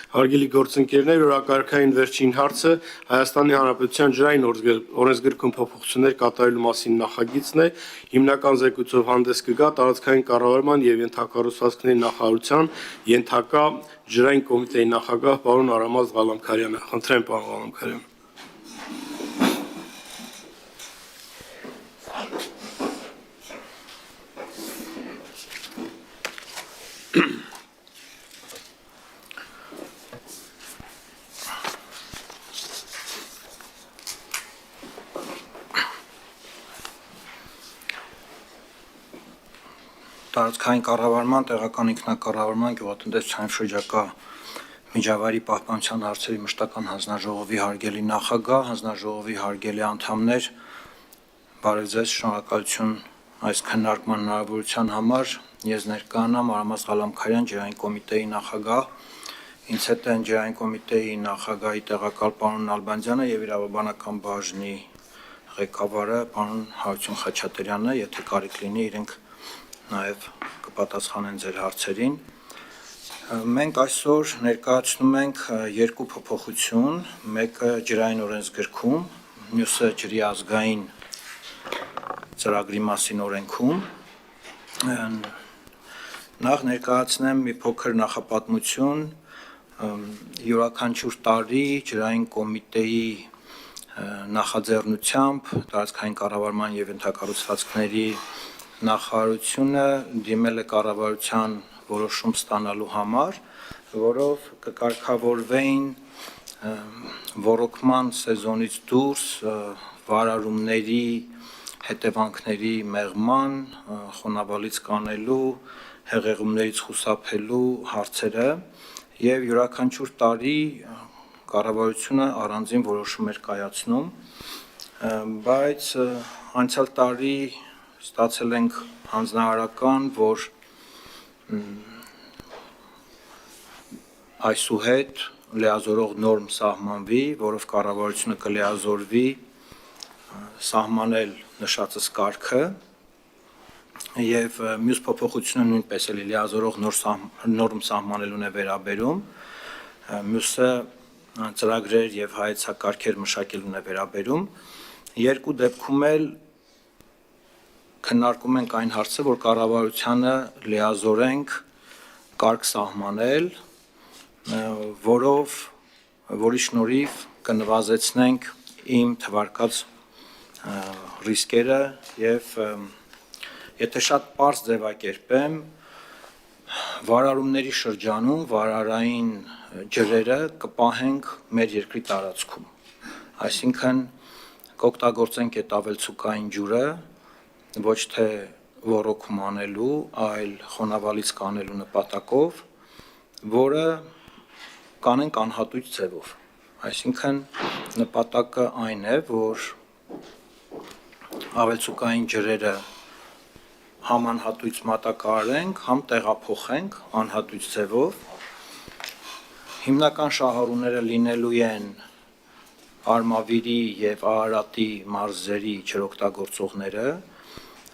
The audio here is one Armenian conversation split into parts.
Հարգելի գործընկերներ, օրակարգային վերջին հարցը Հայաստանի Հանրապետության ջրային օրենսգրքում փոփոխություններ կատարելու մասին նախագիծն է, հիմնական զեկույցով հանդես կգա տարածքային կառավարման և ենթակառուցվածքների նախարարության ենթակա ջրային կոմիտեի նախագահ պարոն Արամած Ղալամքարյանը։ Խնդրեմ, պարոն Ղալամքարյան։ Տարածքային կառավարման, տեղական ինքնակառավարման, գյուղատնտեսության շրջակա միջավայրի պահպանության հարցերի մշտական հանձնաժողովի հարգելի նախագահ, հանձնաժողովի հարգելի անդամներ, բարև ձեզ, շնորհակալություն այս քննարկման հնարավորության համար։ Ես ներկայանամ Արամած Ղալամքարյան, ջրային կոմիտեի նախագահ, ինձ հետ են ջրային կոմիտեի նախագահի տեղակալ պարոն Նալբանդյանը եւ իրավաբանական բաժնի ղեկավարը պարոն Հարություն Խաչատրյանը, եթե կարիք լինի, իրենք նաև կպատասխանեն ձեր հարցերին։ Մենք այսօր ներկայացնում ենք երկու փոփոխություն, մեկը ջրային օրենսգրքում, մյուսը ջրի ազգային ծրագրի մասին օրենքում։ Նախ ներկայացնեմ մի փոքր նախապատմություն յուրաքանչյուր տարի ջրային կոմիտեի նախաձեռնությամբ տարածքային կառավարման և ենթակառուցվածքների նախարարությունը դիմել է կառավարության որոշում ստանալու համար, որով կկարգավորվեին ոռոգման սեզոնից դուրս վարարումների հետևանքների մեղման, խոնավալից կանելու, հեղեղումներից խուսափելու հարցերը եւ յուրաքանչյուր տարի կառավարությունը առանձին որոշում էր կայացնում, բայց անցյալ տարի ստացել ենք հանձնարարական, որ այսուհետ լիազորող նորմ սահմանվի, որով կառավարությունը կլիազորվի սահմանել նշածս կարգը եւ մյուս փոփոխությունը նույնպես էլի լիազորող նորմ սահմանելուն է վերաբերում, մյուսը ծրագրեր եւ հայեցակարգեր մշակելուն է վերաբերում, երկու դեպքում էլ քննարկում ենք այն հարցը, որ կառավարությանը լիազորենք կարգ սահմանել, որի շնորհիվ կնվազեցնենք իմ թվարկած ռիսկերը եւ եթե շատ պարզ ձևակերպեմ, վարարումների շրջանում վարարային ջրերը կպահենք մեր երկրի տարածքում, այսինքն կօգտագործենք այդ ավելցուկային ջուրը ոչ թե ոռոգում անելու, այլ խոնավալից կանելու նպատակով, որը կանենք անհատույց ձևով, այսինքն նպատակը այն է, որ ավելցուկային ջրերը համ անհատույց մատակարարենք, համ տեղափոխենք անհատույց ձևով, հիմնական շահառուները լինելու են Արմավիրի եւ Արարատի մարզերի ջրօգտագործողները,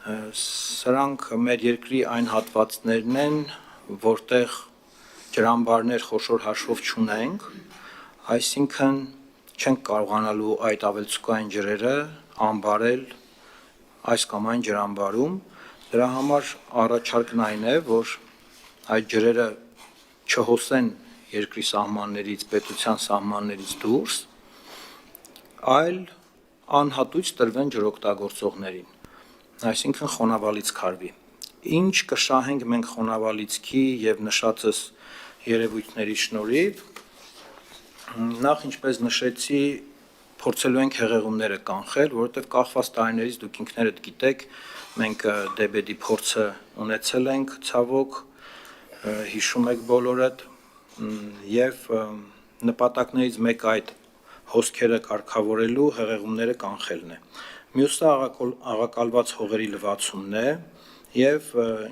սրանք մեր երկրի այն հատվածներն են, որտեղ ջրամբարներ խոշոր հաշվով չունենք, այսինքն չենք կարողանալու այդ ավելցուկային ջրերը ամբարել այս կամ այն ջրամբարում, դրա համար առաջարկն այն է, որ այդ ջրերը չհոսեն երկրի սահմաններից, պետության սահմաններից դուրս, այլ անհատույց տրվեն ջրօգտագործողներին, այսինքն խոնավալից քարվի։ Ինչ կշահենք մենք խոնավալիցքի եւ նշածս երևույթների շնորհիվ, նախ ինչպես նշեցի, փորձելու ենք հեղեղումները կանխել, որովհետեւ կախված տարիներից դուք ինքներդ գիտեք, մենք դեբեդի փորձը ունեցել ենք ցավոք, հիշում եք բոլորդ, եւ նպատակներից մեկը այդ հոսքերը կարգավորելու հեղեղումները կանխելն է։ Մյուսը աղակալված հողերի լվացումն է եւ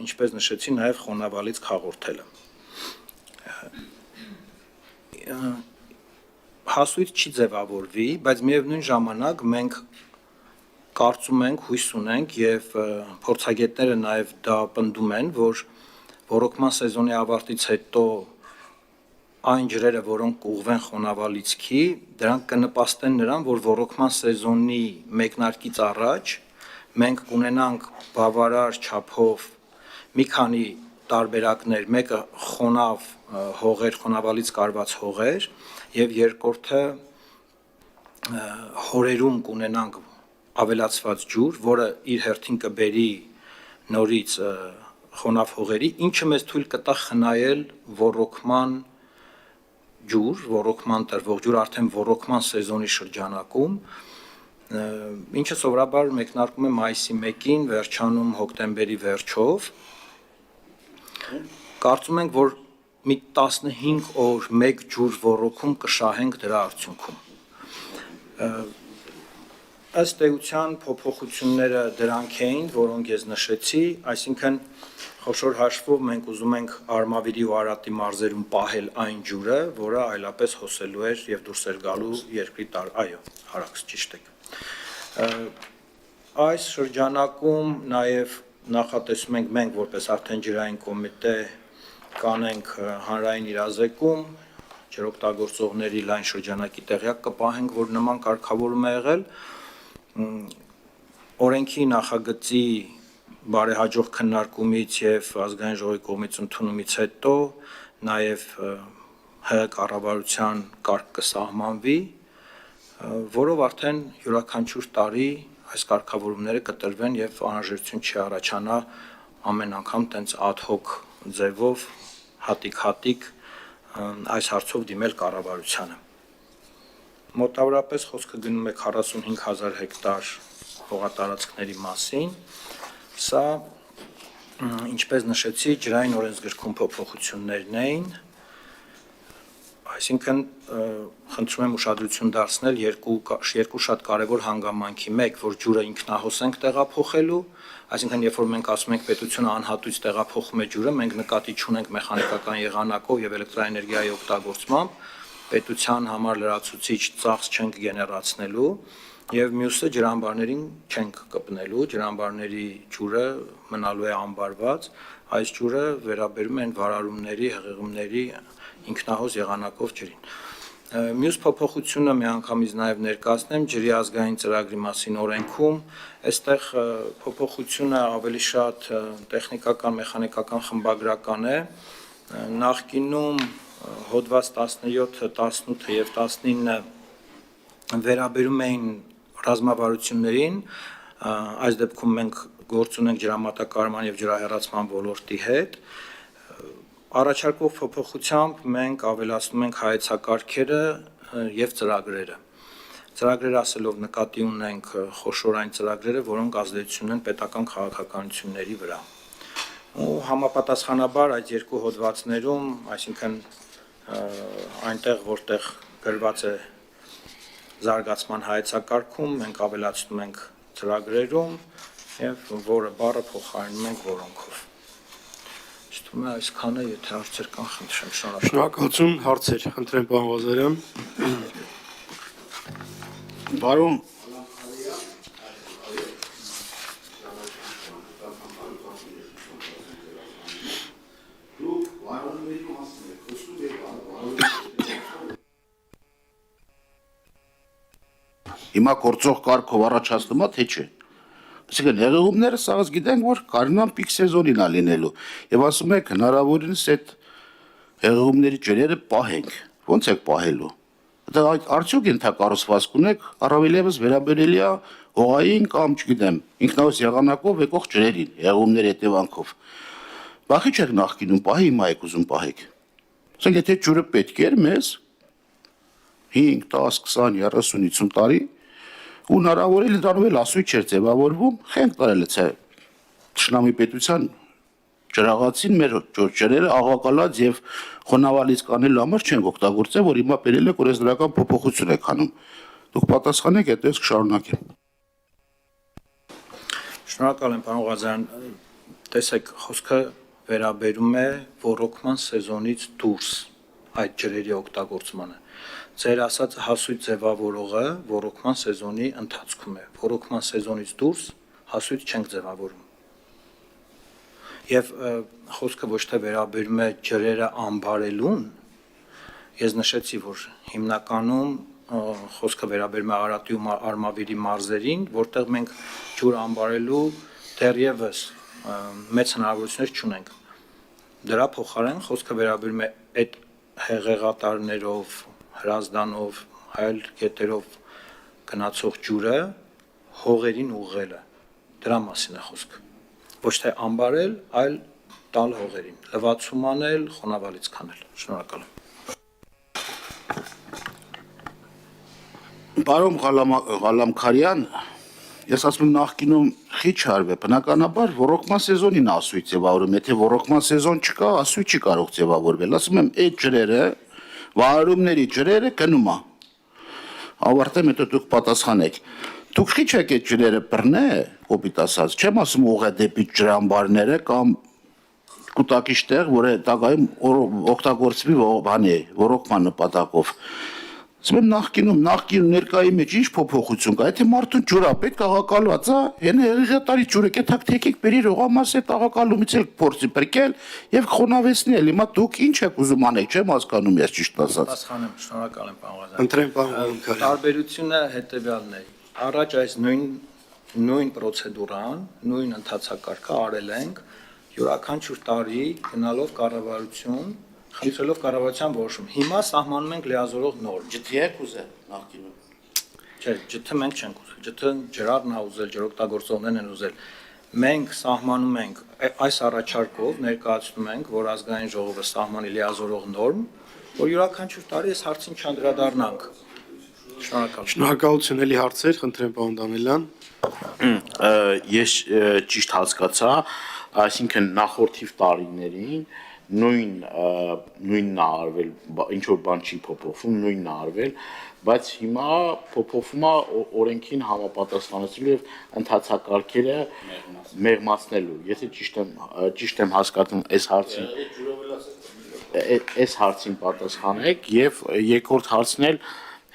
ինչպես նշեցի նաեւ խոնավալից հաղորդելը։ Հասույթ չի ձևավորվի, բայց միևնույն ժամանակ մենք կարծում ենք, հույս ունենք եւ փորձագետները նաեւ դա պնդում են, որ ոռոգման սեզոնի ավարտից հետո այն ջրերը, որոնք կուղվեն խոնավալիցքի, դրանք կնպաստեն նրան, որ ոռոգման սեզոնի մեկնարկից առաջ մենք կունենանք բավարար չափով մի քանի տարբերակներ, մեկը խոնավ հողեր, խոնավալից կարված հողեր, եւ երկրորդը հորերում կունենանք ավելացված ջուր, որը իր հերթին կբերի նորից խոնավ հողերի, ինչը մեզ թույլ կտա խնայել ոռոգման ջուր, ոռոգման տրվող ջուր արդեն ոռոգման սեզոնի շրջանակում, ինչը սովորաբար մեկնարկում է մայիսի 1-ին, վերջանում հոկտեմբերի վերջով։ Կարծում ենք, որ մի 15 օր մեկ ջուր ոռոգում կշահենք դրա արդյունքում։ Ըստ էության փոփոխությունները դրանք էին, որոնք ես նշեցի, այսինքն խոշոր հաշվով մենք ուզում ենք Արմավիրի ու Արարատի մարզերում պահել այն ջուրը, որը այլապես հոսելու էր եւ դուրս էր գալու երկրի այո, հարաքս ճիշտ եք։ Այս շրջանակում նաեւ նախատեսում ենք մենք որպես արդեն ջրային կոմիտե կանենք հանրային իրազեկում, ջրօգտագործողների լայն շրջանակի տեղյակ կպահենք, որ նման կարգավորում է եղել, օրենքի նախագծի բարեհաջող քննարկումից եւ ազգային ժողովի կողմից ընդունումից հետո նաեւ ՀՀ կառավարության կարգ կսահմանվի, որով արդեն յուրաքանչյուր տարի այս կարգավորումները կտրվեն եւ անհրաժեշտություն չի առաջանա ամեն անգամ տենց ad hoc ձևով հատիկ այս հարցով դիմել կառավարությանը։ Մոտավորապես խոսքը գնում է 45,000 հեկտար հողատարածքների մասին։ Սա, ինչպես նշեցի, ջրային օրենսգրքում փոփոխություններն էին, այսինքն խնդրում եմ ուշադրություն դարձնել երկու շատ կարևոր հանգամանքի, մեկ, որ ջուրը ինքնահոս ենք տեղափոխելու, այսինքն երբ որ մենք ասում ենք պետությունը անհատույց տեղափոխում է ջուրը, մենք նկատի չունենք մեխանիկական եղանակով եւ էլեկտրաէներգիայի օգտագործմամբ, պետության համար լրացուցիչ ծախս չենք գեներացնելու եւ մյուսը ջրամբարներին չենք կպնելու, ջրամբարների ջուրը մնալու է անբարված, այս ջուրը վերաբերում է վարարումների, հեղեղումների ինքնահոս եղանակով ջրին։ Մյուս փոփոխությունը միանգամից նաև ներկայացնեմ ջրի ազգային ծրագրի մասին օրենքում, այստեղ փոփոխությունը ավելի շատ տեխնիկական, մեխանիկական, խմբագրական է, նախկինում հոդված 17, 18 եւ 19 վերաբերում էին ռազմավարություններին, այս դեպքում մենք գործ ունենք ջրամատակարարման եւ ջրահեռացման ոլորտի հետ, առաջարկվող փոփոխությամբ մենք ավելացնում ենք հայեցակարգերը եւ ծրագրերը։ Ծրագրերը ասելով նկատի ունենք խոշոր այն ծրագրերը, որոնք ազդեցություն ունեն պետական քաղաքականությունների վրա։ Ու համապատասխանաբար այդ երկու հոդվածներում, այսինքն այնտեղ, որտեղ գրված է զարգացման հայեցակարգում, մենք ավելացնում ենք ծրագրերում եւ որը բառը փոխարինում ենք որոնքով։ Շտում է այսքանը, եթե հարցեր կան, խնդրեմ շնորհակալ։ Շնորհակալություն, հարցեր, խնդրեմ պարոն Ղազարյան։ Բարոն Հիմա գործող կարգով առաջացնում է, թե չէ։ Այսինքն հեղեղումները սաղս գիտենք, որ կարնան պիկ սեզոնին է լինելու։ Եվ ասում եք հնարավորինս այդ հեղեղումների ջրերը պահենք։ Ո՞նց եք պահելու։ Դա արդյոք ենթակառուցվածք ունեք, առավելևս վերաբերելի է հողային կամ, չգիտեմ, ինքնահոս եղանակով եկող ջրերին, հեղեղումների հետևանքով։ Բախի չեք նախկինում պահի, հիմա եք ուզում պահեք։ Ասենք եթե ջուրը պետք էր մեզ 5, 10, 20, 30, 50 տարի ու հնարավոր է դրանով էլ ասույթ չէր ձևավորվում, խենք տարել է թշնամի պետության ջրաղացին մեր ջրերը աղակալած եւ խոնավալից կանելու համար չենք օգտագործել, որ հիմա բերել եք օրենսդրական փոփոխություն եք անում։ Դուք պատասխանեք, հետո ես կշարունակեմ։ Շնորհակալ եմ, պարոն Ղազարյան, տեսեք, խոսքը վերաբերում է ոռոգման սեզոնից դուրս այդ ջրերի օգտագործմանը։ Ձեր ասած հասույթ ձևավորողը ոռոգման սեզոնի ընթացքում է։ Ոռոգման սեզոնից դուրս հասույթ չենք ձևավորում։ Եվ խոսքը ոչ թե վերաբերում է ջրերը ամբարելուն, ես նշեցի, որ հիմնականում խոսքը վերաբերում է Արարատի ու Արմավիրի մարզերին, որտեղ մենք ջուր անբարելու դեռևս մեծ հնարավորություններ չունենք։ Դրա փոխարեն խոսքը վերաբերում է այդ հեղեղատարներով, հրազդանով, այլ կետերով գնացող ջուրը հողերին ուղղելը։ Դրա մասին է խոսքը։ Ոչ թե անբարել, այլ տալ հողերին, լվացում անել, խոնավալից քանել։ Շնորհակալ եմ։ Պարոն Ղալամքարյան, ես ասում եմ նախկինում խիչ արվե, բնականաբար ռոռոկման սեզոնին ասույց ձևավորում, եթե ռոռոկման սեզոն չկա, ասույց չի կարող ձևավորվել, ասում եմ այդ ջրերը, վարարումների ջրերը գնում է, ավարտեմ, հետո դուք պատասխանեք, դուք խիչ եք այդ ջրերը բռնե, կոպիտ ասած, չեմ ասում ուղղե դեպի ջրամբարները կամ կուտակիչ տեղ, որը տակայում օգտագործվի ռոռոկման նպատակով, ասում եմ նախկինում ներկայի մեջ ինչ փոփոխություն կա, եթե մարդուն ջուրա պետք աղակալված է, հենը հեղեղատարի ջուրը կեթակ թեքիկ բերի ռողամաս է աղակալումից էլ փորձի բրկել եւ խոնավեցնել, հիմա դուք ինչ եք ուզում անեք, չեմ հասկանում ես ճիշտ ասած։ Պատասխանեմ, շնորհակալ եմ, պարոն Ղազարյան։ Ընտրեմ պարոն Ղալամքարյան։ Տարբերությունը հետևյալն է։ Առաջ այս նույն պրոցեդուրան, նույն ընթացակարգը արել ենք յուրաքանչյուր տարի գնալով կառավարություն, խնդրելով կառավարության որոշում։ Հիմա սահմանում ենք լիազորող նորմ։ Ջթի եք ուզել նախկինում։ Չէ, ջթը մենք չենք ուզել, ջթը ջրարն է ուզել, ջրօգտագործողներն են ուզել։ Մենք սահմանում ենք այս առաջարկով ներկայացնում ենք, որ ազգային ժողովը սահմանի լիազորող նորմ, որ յուրաքանչյուր տարի այս հարցին չանդրադառնանք։ Շնորհակալ։ Շնորհակալություն, էլի հարցեր, խնդրեմ պարոն Դանիելյան։ Ես ճիշտ հասկացա, այսինքն նախորդիվ տարիներին նույնն է արվել, ինչ որ բան չի փոփոխվում, նույնն է արվել, բայց հիմա փոփոխվում է օրենքին համապատասխանեցնելու եւ ընթացակարգերը մեղմացնելու։ Եթե ճիշտ եմ հասկանում այս հարցին պատասխանեք եւ երկրորդ հարցն էլ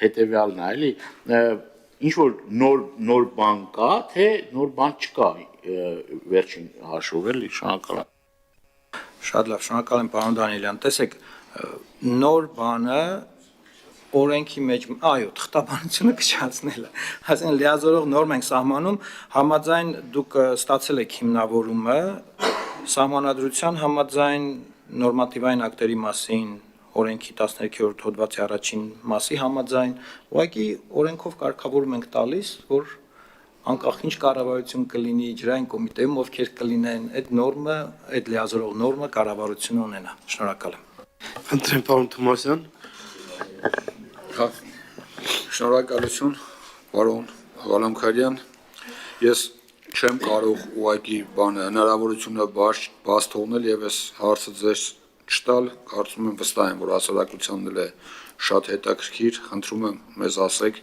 հետեւյալն է, էլի, ինչ որ նոր բան կա, թե նոր բան չկա վերջին հաշվով, էլի, շնորհակալ եմ։ Շատ լավ, շնորհակալ եմ, պարոն Դանիելյան։ Տեսեք, նոր բանը օրենքի մեջ, այո, թղթաբանությունը կչացնելը։ Այսինքն լիազորող նորմ ենք սահմանում, համաձայն դուք ստացել եք հիմնավորումը սահմանադրության համաձայն նորմատիվային ակտերի մասին օրենքի 13-րդ հոդվածի առաջին մասի համաձայն, ուղղակի օրենքով կարգավորում ենք տալիս, որ անկախ ինչ կառավարություն կլինի, ջրային կոմիտեում ովքեր կլինեն, այդ նորմը, այդ լիազորող նորմը կառավարությունը ունենա։ Շնորհակալ եմ։ Խնդրեմ պարոն Թոմասյան։ Շնորհակալություն, պարոն Ղալամքարյան։ Ես չեմ կարող ուղղակի հնարավորությունը բաց թողնել եւ այս հարցը ձեզ չտալ, կարծում եմ վստահ եմ, որ հասարակությանն էլ է շատ հետաքրքիր, խնդրում եմ մեզ ասեք,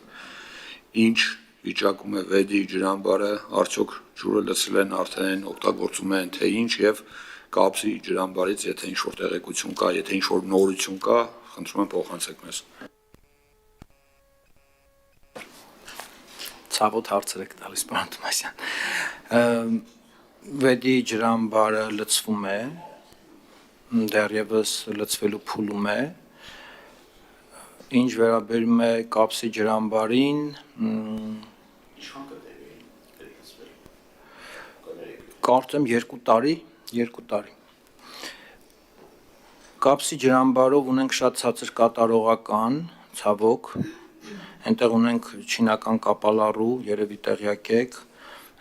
ինչ վիճակում է Վեդի ջրամբարը, արդյոք ջուրը լցել են արդեն, օգտագործում են, թե ինչ եւ Կապսի ջրամբարից, եթե ինչ որ տեղեկություն կա, եթե ինչ որ նորություն կա, խնդրում եմ փոխանցեք մեզ։ Ցավոտ հարցեր եք տալիս, պարոն Թոմասյան։ Վեդի ջրամբարը լցվում է, դեռևս լցվելու փուլում է։ Ինչ վերաբերում է Կապսի ջրամբարին, կարծեմ 2 տարի։ Կապսի ջրամբարով ունենք շատ ցածր կատարողական, ցավոք, այնտեղ ունենք չինական կապալառու, երևի տեղյակ եք,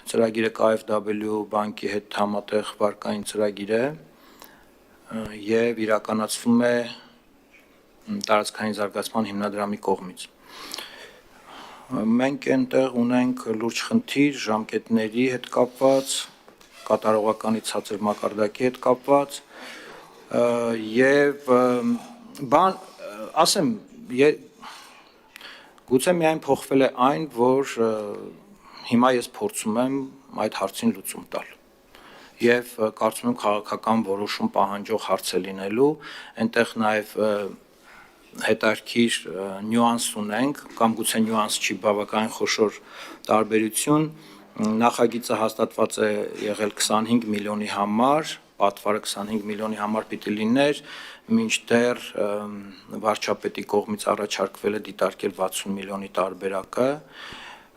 ծրագիրը KfW բանկի հետ համատեղ վարկային ծրագիր է եւ իրականացվում է տարածքային զարգացման հիմնադրամի կողմից։ Մենք այնտեղ ունենք լուրջ խնդիր ժամկետների հետ կապված, կատարողականի ցածր մակարդակի հետ կապված եւ ասեմ, գուցե միայն փոխվել է այն, որ հիմա ես փորձում եմ այդ հարցին լուծում տալ։ Եվ կարծում եմ քաղաքական որոշում պահանջող հարց է լինելու, այնտեղ նաեւ հետարքիր նյուանս ունենք, կամ գուցե նյուանս չի, բավականին խոշոր տարբերություն, նախագիծը հաստատված է եղել 25 միլիոնի համար, պատվարը 25 միլիոնի համար պիտի լիներ, մինչդեռ վարչապետի կողմից առաջարկվել է դիտարկել 60 միլիոնի տարբերակը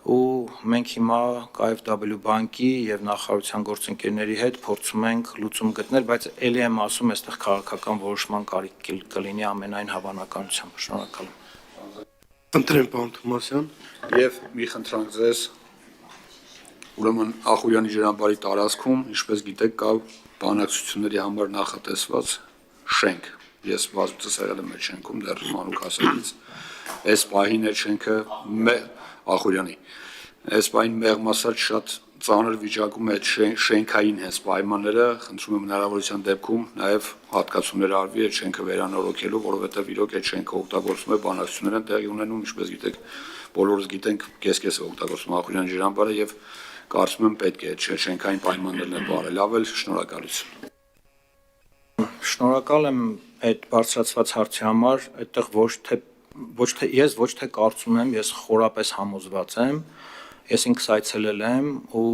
ու մենք հիմա KfW բանկի եւ նախարարության գործընկերների հետ փորձում ենք լուծում գտնել, բայց ելի եմ ասում, այստեղ քաղաքական որոշման կարիք կլինի ամենայն հավանականությամբ։ Շնորհակալ եմ։ Ընտրեմ պարոն Թոմասյան։ Եվ մի խնդրանք ձեզ, ուրեմն Ախուրյանի ջրամբարի տարածքում, ինչպես գիտեք, կա բանակցությունների համար նախատեսված շենք։ Ես վազուտս եղել եմ այդ շենքում դեռ մանուկ հասակից։ Այս պահին այդ շենքը Ախուրյանի այս պահին մեղմասած շատ ծանր վիճակում է շենքային հենց պայմանները, խնդրում եմ հնարավորության դեպքում նաև հատկացումներ արվի այդ շենքը վերանորոգելու, որովհետև իրոք այդ շենքը օգտագործում է բանակցություններ են տեղի ունենում, ինչպես գիտեք, բոլորս գիտենք, կես-կես է օգտագործում Ախուրյանի ջրամբարը եւ կարծում եմ պետք է այդ շենքային պայմաններն բարելավել, շնորհակալություն։ Շնորհակալ եմ այդ բարձրացված հարցի համար, այդտեղ ոչ թե կարծում եմ, ես խորապես համոզված եմ, ես ինքս այցելել եմ ու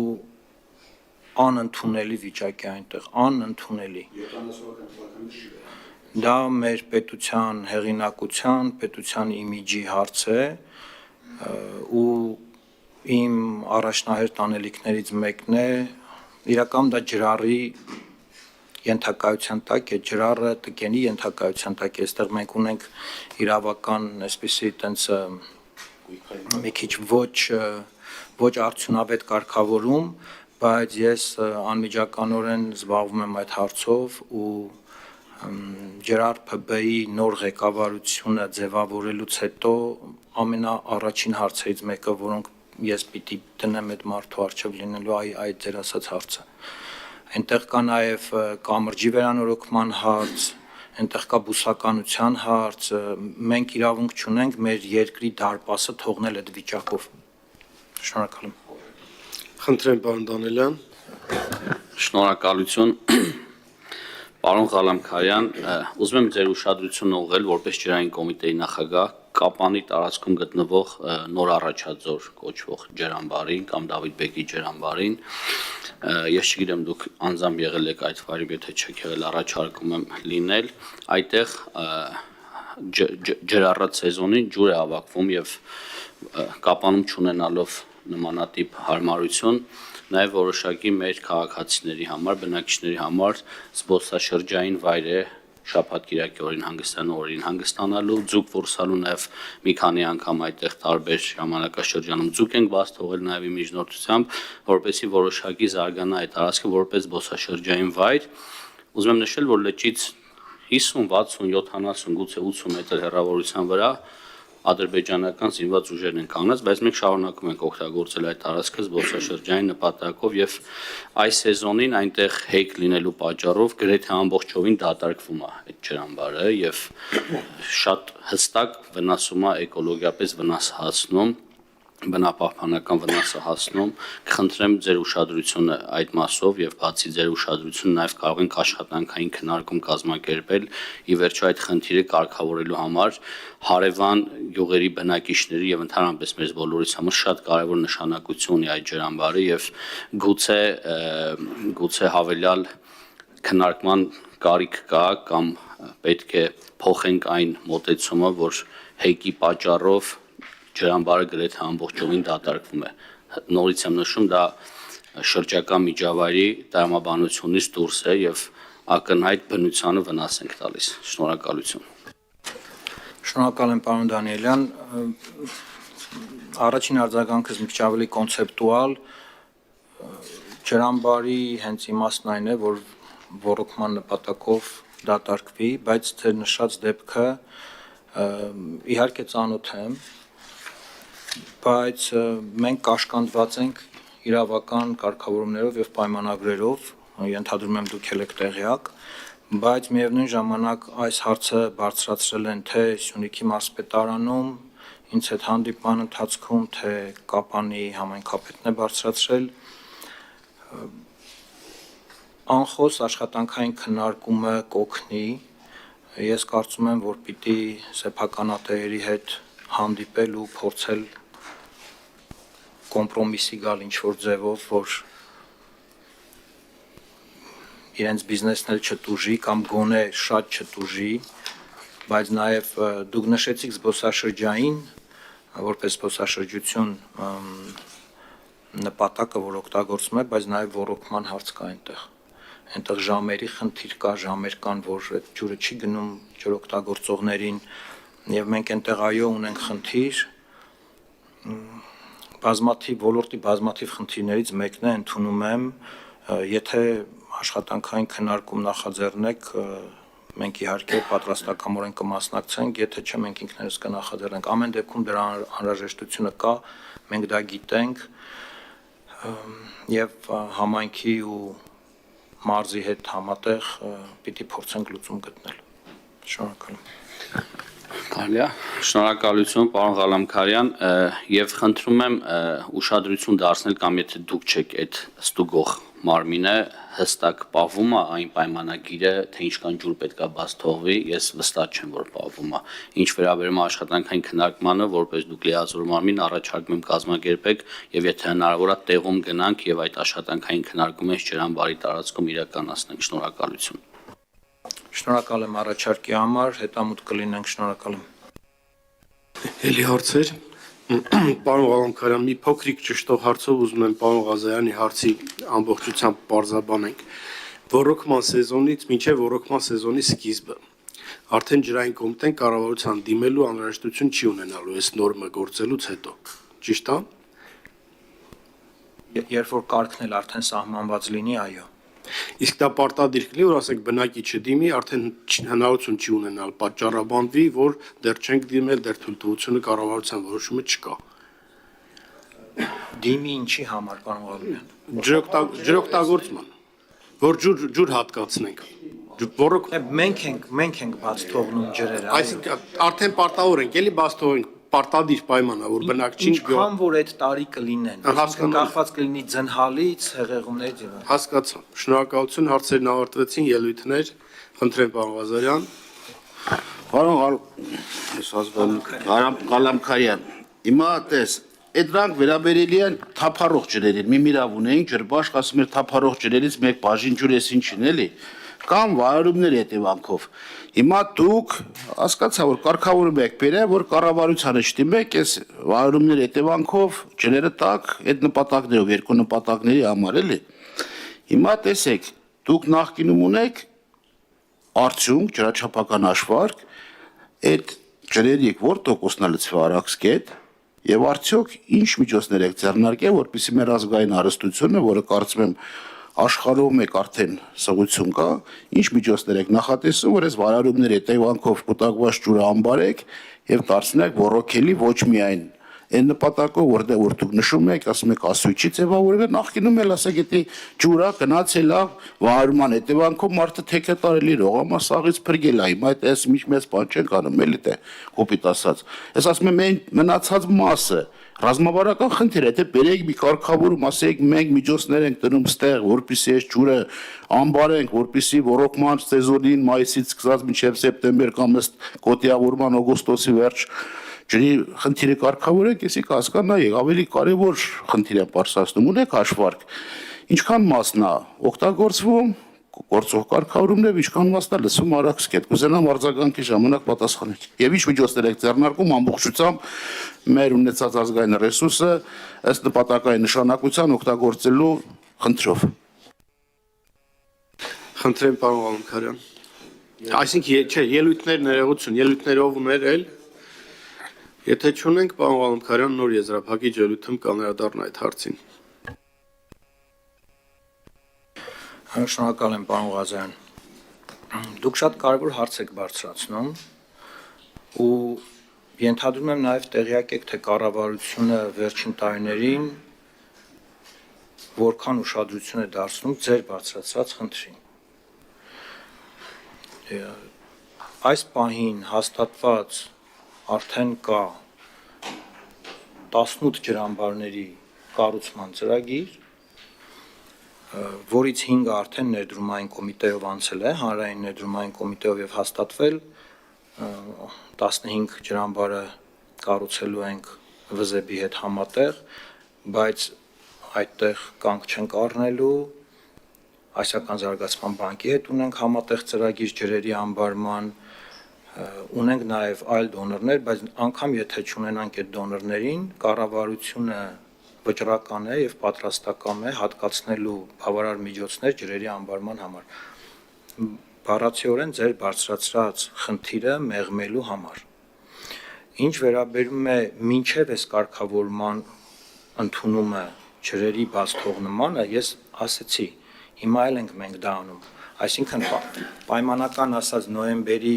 անընդունելի վիճակ է այնտեղ, անընդունելի։ Դա մեր պետության հեղինակության, պետության իմիջի հարց է ու իմ առաջնահերթ անելիքներից մեկն է, իրականում դա ջրառի ենթակայության տակ է, ջրառը տկենի ենթակայության տակ է, այստեղ մենք ունենք իրավական այսպիսի տենց մի քիչ ոչ արդյունավետ կարգավորում, բայց ես անմիջականորեն զբաղվում եմ այդ հարցով ու ջրառ ՓԲ-ի նոր ղեկավարությունը ձևավորելուց հետո ամենաառաջին հարցերից մեկը, որոնք ես պիտի դնեմ այդ մարդու առջև լինելու այդ ձեր ասած հարցը։ Այնտեղ կա նաև կամրջի վերանորոգման հարց, այնտեղ կա բուսականության հարց, մենք իրավունք չունենք մեր երկրի դարպասը թողնել այդ վիճակով։ Շնորհակալ եմ։ Խնդրեմ պարոն Դանելյան։ Շնորհակալություն։ Պարոն Ղալամքարյան, ուզում եմ ձեր ուշադրությունը ուղղել որպես ջրային կոմիտեի նախագահ Կապանի տարածքում գտնվող նոր առաջաձոր կոչվող ջրամբարին կամ Դավիթ բեկի ջրամբարին։ Ես չգիտեմ դուք անձամբ եղել եք այդ վայրում, եթե չեք եղել, առաջարկում եմ լինել։ Այդտեղ ջրառած սեզոնին ջուր է հավաքվում եւ Կապանում չունենալով նմանատիպ հարմարություն, նաև որոշակի մեր քաղաքացիների համար, բնակիչների համար զբոսաշրջային վայր է շաբաթ-կիրակի օրին հանգստանալու, ձուկ որսալու, նաև մի քանի անգամ այդտեղ տարբեր ժամանակաշրջանում ձուկ ենք բաց թողել նաև ի միջնորդությամբ, որպեսզի որոշակի զարգանա այդ տարածքը որպես զբոսաշրջային վայր։ Ուզում եմ նշել, որ լճից 50, 60, 70, գուցե 80 մետր հեռավորության վրա ադրբեջանական զինված ուժերն են կանգնած, բայց մենք շարունակում ենք օգտագործել այդ տարածքը զբոսաշրջային նպատակով եւ այս սեզոնին այնտեղ հեյք լինելու պատճառով գրեթե ամբողջովին դատարկվում է այդ ջրամբարը եւ շատ հստակ վնասում է էկոլոգիապես վնաս հասնում, բնապահպանական վնասը հասնում։ Կխնդրեմ ձեր ուշադրությունը այդ մասով եւ բացի ձեր ուշադրությունը նաեւ կարող ենք աշխատանքային քննարկում կազմակերպել ի վերջո այդ խնդիրը կարգավորելու համար հարևան գյուղերի բնակիչների եւ ընդհանրապես մեր բոլորիս համար շատ կարեւոր նշանակություն ունի այդ ջրամբարը եւ գուցե հավելյալ քննարկման կարիք կա կամ պետք է փոխենք այն մոտեցումը, որ հեյկի պատճառով ջրամբարը գրեթե ամբողջովին դատարկվում է։ Նորից եմ նշում, դա շրջակա միջավայրի տրամաբանությունից դուրս է եւ ակնհայտ բնությանը վնաս ենք տալիս։ Շնորհակալություն։ Շնորհակալ եմ պարոն Դանիելյան։ Առաջին արձագանքս մի քիչ ավելի կոնցեպտուալ ջրամբարի հենց իմաստն այն է, որ ոռոգման նպատակով դատարկվի, բայց ձեր նշած դեպքը իհարկե ծանոթ եմ, բայց մենք կաշկանդված ենք իրավական կարգավորումներով եւ պայմանագրերով, ենթադրում եմ դուք եք տեղյակ, բայց միևնույն ժամանակ այս հարցը բարձրացրել են թե Սյունիքի մարզպետարանում, ինձ հետ հանդիպման ընթացքում, թե Կապանի համայնքապետն է բարձրացրել։ Անխոս աշխատանքային քննարկումը կօգնի։ Ես կարծում եմ, որ պիտի սեփականատերերի հետ հանդիպել ու փորձել կոմպրոմիսի գալ ինչ-որ ձևով, որ իրենց բիզնեսն էլ չտուժի կամ գոնե շատ չտուժի, բայց նաև դուք նշեցիք զբոսաշրջային, որպես զբոսաշրջություն նպատակը, որ օգտագործվում է, բայց նաև ոռոգման հարց կա այնտեղ։ Այնտեղ ժամերի խնդիր կա, ժամեր կան, որ այդ ջուրը չի գնում ջրօգտագործողներին, եւ մենք այնտեղ այո ունենք խնդիր, բազմաթիվ ոլորտի բազմաթիվ խնդիրներից մեկն է, ընդունում եմ, եթե աշխատանքային քննարկում նախաձեռնեք, մենք իհարկե պատրաստակամորեն կմասնակցենք, եթե չէ մենք ինքներս կնախաձեռնենք։ Ամեն դեպքում դրա անհրաժեշտությունը կա, մենք դա գիտենք եւ համայնքի ու մարզի հետ համատեղ պիտի փորձենք լուծում գտնել։ Շնորհակալ եմ։ Կարելի է։ Շնորհակալություն, պարոն Ղալամքարյան, եւ խնդրում եմ ուշադրություն դարձնել կամ եթե դուք չեք այդ ստուգող մարմինը հստակ պահվում է այն պայմանագիրը, թե ինչքան ջուր պետքա բաց թողվի, ես վստահ չեմ, որ պահվում է։ Ինչ վերաբերում է աշխատանքային քննարկմանը, որպես դուք լիազոր մարմին առաջարկում եմ կազմակերպեք եւ եթե հնարավոր է տեղում գնանք եւ այդ աշխատանքային քննարկումը ջրամբարի տարածքում իրականացնենք։ Շնորհակալություն։ Շնորհակալ եմ առաջարկի համար, հետամուտ կլինենք, շնորհակալ եմ։ Էլի հարցեր։ Պարոն Ղալամքարյան, մի փոքրիկ ճշտող հարցով ուզում եմ պարոն Ղազարյանի հարցի ամբողջությամբ պարզաբանենք։ Ոռոգման սեզոնից մինչև ոռոգման սեզոնի սկիզբը արդեն ջրային կոմիտեն կառավարության դիմելու անհրաժեշտություն չի ունենալու այս նորմը գործելուց հետո։ Ճիշտ է։ Երբ որ կարգն էլ արդեն սահմանված լինի, այո։ Իսկ դա պարտադիր կլինի, որ ասենք բնակի չդիմի, արդեն հնարավորություն չի ունենալ պատճառաբանվի, որ դեռ չենք դիմել, դեռ թույլտվությունը կառավարության որոշումը չկա։ Դիմի ինչի համար, պարոն Ղալամյան։ Ջրօգտագործման, որ ջուր հատկացնենք։ Մենք ենք բաց թողնում ջրերը։ Այսինքն արդեն պարտավոր ենք, էլի բաց թողենք, պարտադիր պայման է, որ բնակչին ինչքան որ այդ տարի կլինեն, կախված կլինի ձնհալից, հեղեղումներից եւ այլն։ Հասկացա։ Շնորհակալություն, հարցերն ավարտվեցին, ելույթներ։ Խնդրեմ պարոն Ղազարյան։ Պարոն Ղալամքարյան, հիմա տես, այդ դրանք վերաբերելի են թափառող ջրերին, մի միրավ ունեինք ջրբաշխ, ասում էր թափառող ջրերից մեկ բաժին ջուր էս ինչին էլի, կամ վայրումների հետևանքով։ Հիմա դուք հասկացա, որ կարգավորում եք բերել, որ կառավարությանը չդիմեք, այս վայրումների հետևանքով ջրերը տակ, այդ նպատակներով, երկու նպատակների համար էլի։ Հիմա տեսեք, դուք նախկինում ունեք արդյունք, ջրաչափական հաշվարկ, այդ ջրերի որ տոկոսն է լցվի Արաքսկետ, եւ արդյոք ինչ միջոցներ եք ձեռնարկել, որպեսզի մեր ազգային հարստությունը, որը կարծում եմ աշխարհում եք արդեն սղություն կա, ինչ միջոցներ եք նախատեսում, որ այս վարարումների հետևանքով կուտակված ջուրը ամբարեք եւ դարձնեք ոռոգելի ոչ միայն այն նպատակով, որ դուք նշում եք, ասում եք ասույցի ձևավորվել, նախկինում էլ ասեք, եթե ջուրա գնացել է վարարման հետևանքով մարդը թեքե տարելի ռողամա սաղից փրկել է, հիմա այս մեծ բան չենք անում, էլի թե կոպիտ ասած։ Ես ասում եմ, այն մնացած մասը ռազմավարական խնդիր է, թե բերեք մի կարգավորում, ասեք մենք միջոցներ ենք դնում ստեղ, որպեսզի այս ջուրը ամբարենք, որպեսզի ոռոգման սեզոնին մայիսից սկսած մինչև սեպտեմբեր կամ ըստ կոտիավորման օգոստոսի վերջ ջրի խնդիրը կարգավորենք, եսի կհասկանայեք, ավելի կարևոր խնդիր է պարզացնում, ունեք հաշվարկ, ինչքան մասն է օգտագործվում, գործող կարգավորումն է, ինչքան մասն է լցվում Արաքսկետ, կուզենամ արձագանքի ժամանակ պատասխանեք։ Եվ ինչ միջոցներ եք ձեռնարկում ամբողջությամբ մեր ունեցած ազգային ռեսուրսը ըստ նպատակային նշանակության օգտագործելու խնդրով։ Խնդրեմ պարոն Ղալամքարյան։ Այսինքն չէ, ելույթներ ներողություն, ելույթներով ուներ էլ։ Եթե չունենք, պարոն Ղալամքարյան նոր եզրափակիչ ելույթում կանդրադառնա այդ հարցին։ Շնորհակալ եմ, պարոն Ղազարյան։ Դուք շատ կարևոր հարց եք բարձրացնում ու ենթադրում եմ նաև տեղյակ եք, թե կառավարությունը վերջին տարիներին որքան ուշադրություն է դարձնում ձեր բարձրացրած խնդրին։ Այս պահին հաստատված արդեն կա 18 ջրամբարների կառուցման ծրագիր, որից 5-ը արդեն ներդրումային կոմիտեով անցել է, հանրային ներդրումային կոմիտեով եւ հաստատվել, 15 ջրամբարը կառուցելու ենք ՎԶԲ-ի հետ համատեղ, բայց այդտեղ կանգ չենք առնելու, Ասիական զարգացման բանկի հետ ունենք համատեղ ծրագիր ջրերի անբարման, ունենք նաև այլ դոնորներ, բայց անգամ եթե չունենանք այդ դոնորներին, կառավարությունը վճռական է եւ պատրաստական է հատկացնելու բավարար միջոցներ ջրերի անբարման համար։ Բառացիորեն ձեր բարձրացրած խնդիրը մեղմելու համար։ Ինչ վերաբերում է մինչև այս կարգավորման ընդունումը ջրերի բաց թողնմանը, ես ասեցի, հիմա էլ ենք մենք դա անում։ Այսինքն պայմանական ասած նոյեմբերի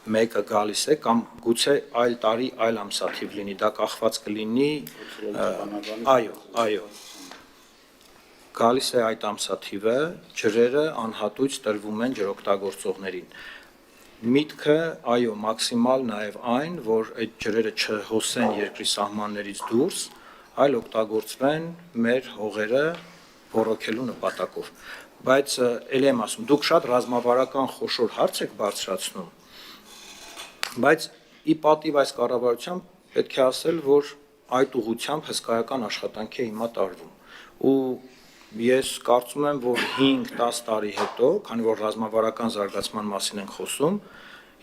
1-ը գալիս է կամ գուցե այլ տարի այլ ամսաթիվ լինի, դա կախված կլինի, այո, գալիս է այդ ամսաթիվը, ջրերը անհատույց տրվում են ջրօգտագործողներին։ Միտքը, այո, մաքսիմալ նաև այն, որ այդ ջրերը չհոսեն երկրի սահմաններից դուրս, այլ օգտագործվեն մեր հողերը ոռոգելու նպատակով։ Բայց ելի եմ ասում, դուք շատ ռազմավարական խոշոր հարց եք բարձրացնում, բայց ի պատիվ այս կառավարությամբ պետք է ասել, որ այդ ուղղությամբ հսկայական աշխատանք է հիմա տարվում։ Ու ես կարծում եմ, որ 5-10 տարի հետո, քանի որ ռազմավարական զարգացման մասին ենք խոսում,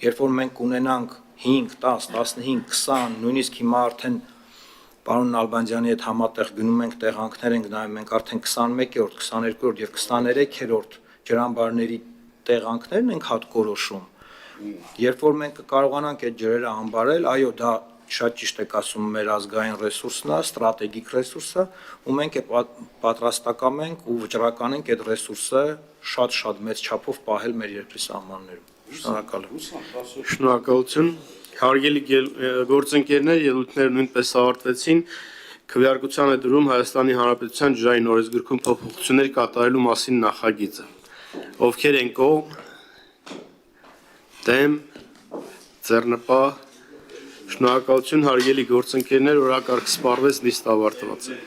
երբ որ մենք ունենանք 5, 10, 15, 20, նույնիսկ հիմա արդեն պարոն Նալբանդյանի հետ համատեղ գնում ենք տեղանքներ ենք նայում, մենք արդեն 21-րդ, 22-րդ եւ 23-րդ ջրամբարների տեղանքներն ենք հատկորոշում։ Երբ որ մենք կարողանանք այդ ջրերը անբարել, այո, դա շատ ճիշտ եք ասում, մեր ազգային ռեսուրսն է, ստրատեգիկ ռեսուրս է, ու մենք պատրաստական ենք ու վճռական ենք այդ ռեսուրսը շատ մեծ չափով պահել մեր երկրի սահմաններում։ Շնորհակալ եմ։ Շնորհակալություն։ Հարգելի գործընկերներ, ելույթները նույնպես ավարտվեցին։ Քվեարկության է դրում Հայաստանի Հանրապետության ջրային օրենսգրքում փոփոխություններ կատարելու մասին նախագիծը։ Ովքեր են կողմ, դեմ, ձեռնպահ։ Շնորհակալություն հարգելի գործընկերներ, օրակարգ սպառվեց, նիստ ավարտված է։